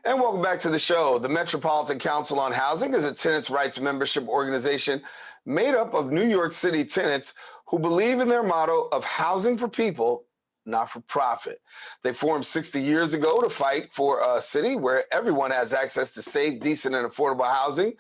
And welcome back to the show. The Metropolitan Council on Housing is a tenants' rights membership organization made up of New York City tenants who believe in their motto of housing for people, not for profit. They formed 60 years ago to fight for a city where everyone has access to safe, decent, and affordable housing.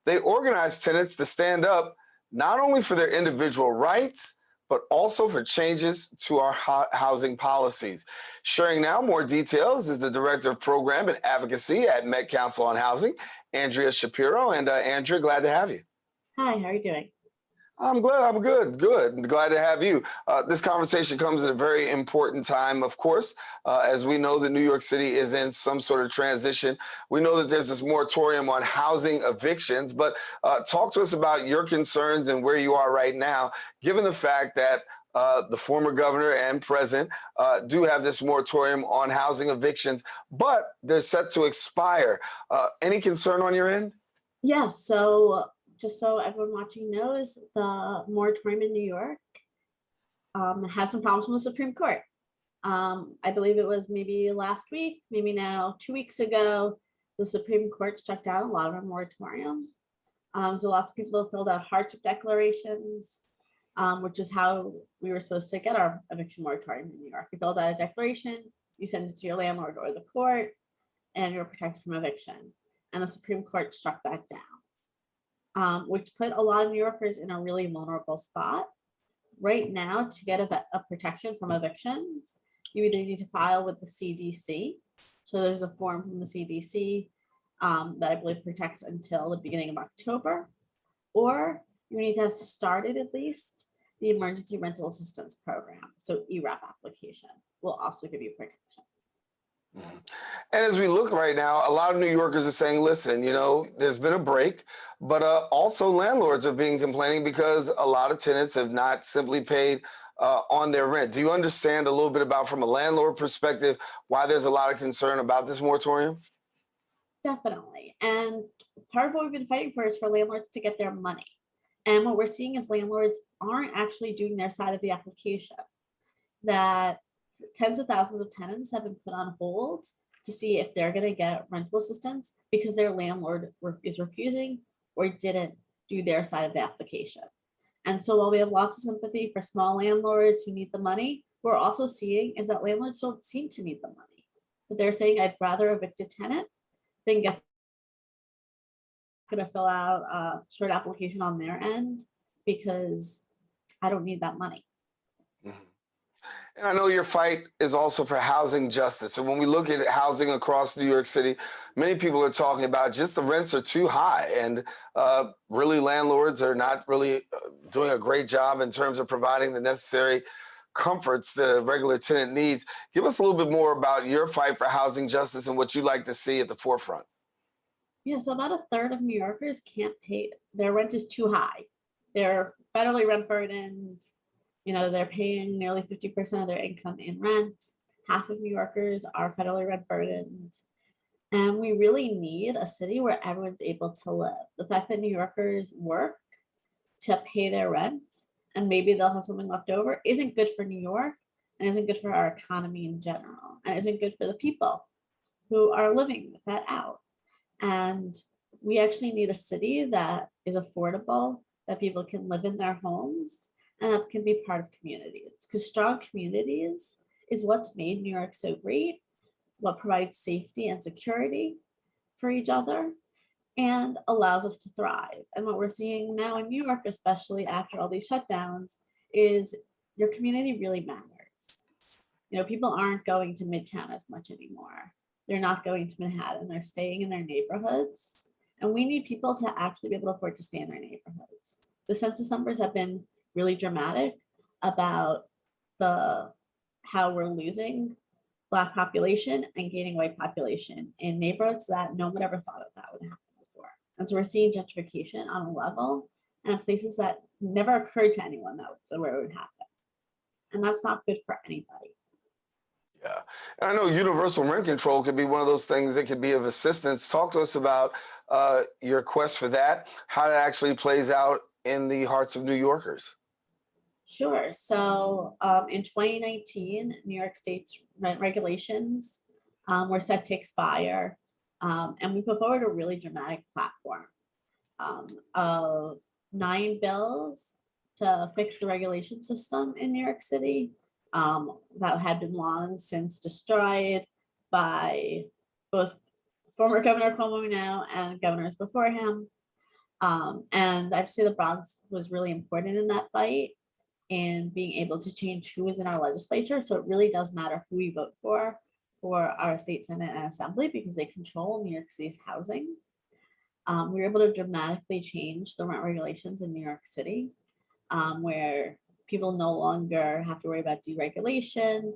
They organize tenants to stand up not only for their individual rights, but also for changes to our housing policies. Sharing now more details is the Director of Program and Advocacy at Met Council on Housing, Andrea Shapiro. And Andrea, glad to have you. Hi, how are you doing? I'm good. Glad to have you. This conversation comes at a very important time, of course. As we know that New York City is in some sort of transition. We know that there's this moratorium on housing evictions, but talk to us about your concerns and where you are right now, given the fact that the former governor and president do have this moratorium on housing evictions, but they're set to expire. Any concern on your end? Yes, so just so everyone watching knows, the moratorium in New York has some problems with the Supreme Court. I believe it was maybe last week, maybe now 2 weeks ago, the Supreme Court struck down a lot of our moratorium. So lots of people filled out hardship declarations, which is how we were supposed to get our eviction moratorium in New York. You filled out a declaration, you send it to your landlord or the court, and you're protected from eviction. And the Supreme Court struck that down, which put a lot of New Yorkers in a really vulnerable spot. Right now, to get a protection from evictions, you either need to file with the CDC. So there's a form from the CDC that I believe protects until the beginning of October, or you need to have started at least the Emergency Rental Assistance Program. So ERAP application will also give you protection. And as we look right now, a lot of New Yorkers are saying, listen, you know, there's been a break, but also landlords are being complaining because a lot of tenants have not simply paid on their rent. Do you understand a little bit about, from a landlord perspective, why there's a lot of concern about this moratorium? Definitely. And part of what we've been fighting for is for landlords to get their money. And what we're seeing is landlords aren't actually doing their side of the application, that tens of thousands of tenants have been put on hold to see if they're going to get rental assistance because their landlord is refusing or didn't do their side of the application. And so while we have lots of sympathy for small landlords who need the money, we're also seeing is that landlords don't seem to need the money. But they're saying, I'd rather evict a tenant than get going to fill out a short application on their end because I don't need that money. And I know your fight is also for housing justice. And when we look at housing across New York City, many people are talking about just the rents are too high. And really landlords are not really doing a great job in terms of providing the necessary comforts that a regular tenant needs. Give us a little bit more about your fight for housing justice and what you'd like to see at the forefront. Yeah, so about a third of New Yorkers can't pay. Their rent is too high. They're federally rent burdened. You know, they're paying nearly 50% of their income in rent. Half of New Yorkers are federally rent burdened. And we really need a city where everyone's able to live. The fact that New Yorkers work to pay their rent and maybe they'll have something left over isn't good for New York and isn't good for our economy in general and isn't good for the people who are living that out. And we actually need a city that is affordable, that people can live in their homes, and that can be part of communities, because strong communities is what's made New York so great, what provides safety and security for each other, and allows us to thrive. And what we're seeing now in New York, especially after all these shutdowns, is your community really matters. You know, people aren't going to Midtown as much anymore. They're not going to Manhattan, they're staying in their neighborhoods. And we need people to actually be able to afford to stay in their neighborhoods. The census numbers have been really dramatic about how we're losing Black population and gaining white population in neighborhoods that no one ever thought of that would happen before. And so we're seeing gentrification on a level and in places that never occurred to anyone that it would happen. And that's not good for anybody. Yeah, and I know universal rent control could be one of those things that could be of assistance. Talk to us about your quest for that, how that actually plays out in the hearts of New Yorkers. Sure. So in 2019, New York State's rent regulations were set to expire. And we put forward a really dramatic platform of 9 bills to fix the regulation system in New York City that had been long since destroyed by both former Governor Cuomo now and governors before him. And I'd say the Bronx was really important in that fight and being able to change who is in our legislature. So it really does matter who we vote for our state Senate and Assembly, because they control New York City's housing. We were able to dramatically change the rent regulations in New York City, where people no longer have to worry about deregulation.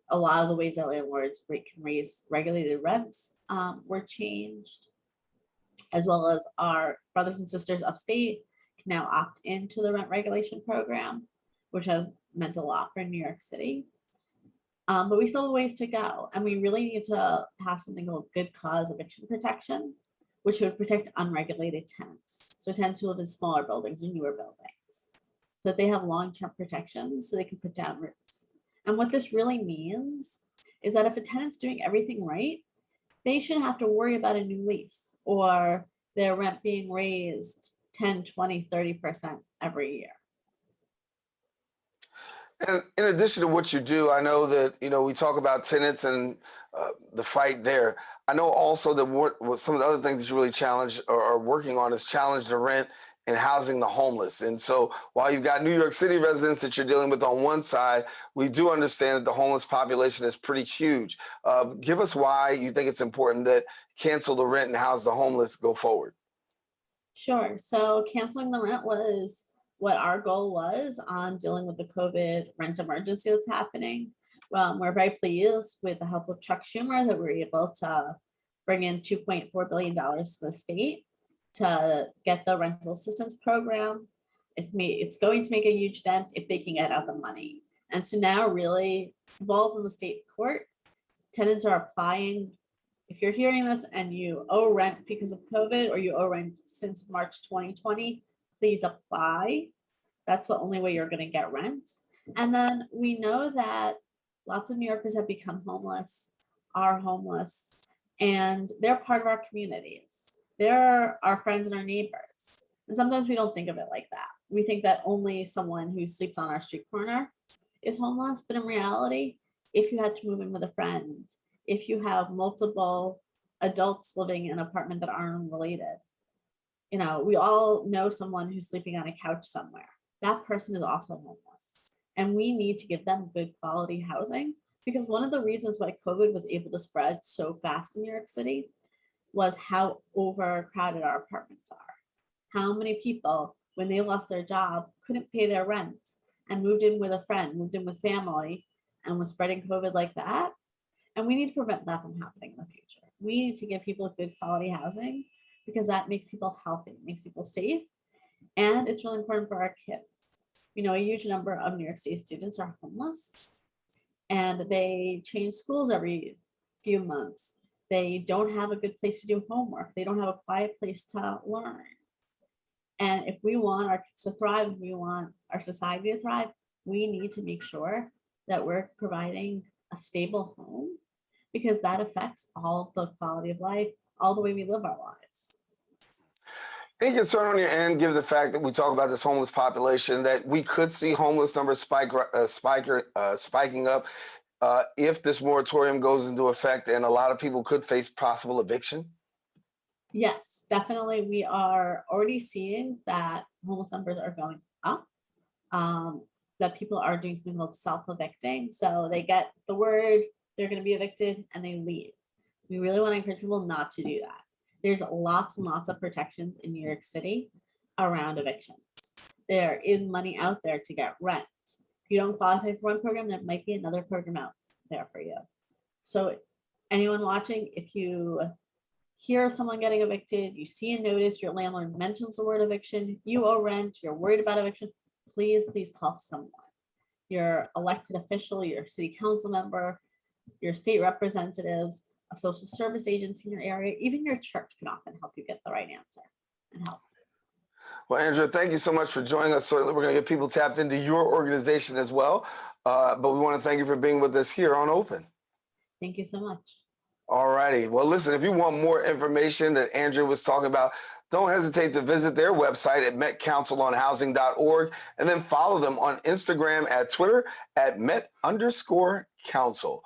A lot of the ways that landlords can raise regulated rents were changed, as well as our brothers and sisters upstate can now opt into the rent regulation program, which has meant a lot for New York City. But we still have ways to go, and we really need to pass something called good cause eviction protection, which would protect unregulated tenants. So tenants who live in smaller buildings or newer buildings, so that they have long-term protections so they can put down roots. And what this really means is that if a tenant's doing everything right, they shouldn't have to worry about a new lease or their rent being raised 10, 20, 30% every year. And in addition to what you do, I know that, we talk about tenants and the fight there. I know also that what some of the other things that you really challenge or are working on is challenge the rent and housing the homeless. And so while you've got New York City residents that you're dealing with on one side, we do understand that the homeless population is pretty huge. Give us why you think it's important that cancel the rent and house the homeless go forward. Sure. So canceling the rent was what our goal was on dealing with the COVID rent emergency that's happening. Well, we're very pleased with the help of Chuck Schumer that we're able to bring in $2.4 billion to the state to get the rental assistance program. It's going to make a huge dent if they can get out the money. And so now really the ball's in the state court. Tenants are applying. If you're hearing this and you owe rent because of COVID, or you owe rent since March 2020, please apply. That's the only way you're going to get rent. And then we know that lots of New Yorkers have become homeless, are homeless, and they're part of our communities. They're our friends and our neighbors. And sometimes we don't think of it like that. We think that only someone who sleeps on our street corner is homeless. But in reality, if you had to move in with a friend, if you have multiple adults living in an apartment that aren't related, we all know someone who's sleeping on a couch somewhere. That person is also homeless. And we need to give them good quality housing, because one of the reasons why COVID was able to spread so fast in New York City was how overcrowded our apartments are. How many people, when they lost their job, couldn't pay their rent and moved in with a friend, moved in with family, and was spreading COVID like that. And we need to prevent that from happening in the future. We need to give people good quality housing, because that makes people healthy, makes people safe, and it's really important for our kids. A huge number of New York City students are homeless, and they change schools every few months. They don't have a good place to do homework. They don't have a quiet place to learn. And if we want our kids to thrive, if we want our society to thrive, we need to make sure that we're providing a stable home, because that affects all the quality of life, all the way we live our lives. Any concern on your end, given the fact that we talk about this homeless population, that we could see homeless numbers spiking up if this moratorium goes into effect, and a lot of people could face possible eviction? Yes, definitely. We are already seeing that homeless numbers are going up, that people are doing something called self-evicting. So they get the word they're going to be evicted and they leave. We really want to encourage people not to do that. There's lots and lots of protections in New York City around evictions. There is money out there to get rent. If you don't qualify for one program, there might be another program out there for you. So anyone watching, if you hear someone getting evicted, you see a notice, your landlord mentions the word eviction, you owe rent, you're worried about eviction, please call someone. Your elected official, your city council member, your state representatives, a social service agency in your area, even your church can often help you get the right answer and help. Well, Andrea, thank you so much for joining us. Certainly, we're going to get people tapped into your organization as well. But we want to thank you for being with us here on Open. Thank you so much. All righty. Well, listen, if you want more information that Andrea was talking about, don't hesitate to visit their website at metcouncilonhousing.org and then follow them on Instagram at Twitter at met_council.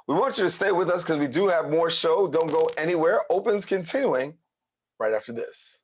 We want you to stay with us because we do have more show. Don't go anywhere. Open's continuing right after this.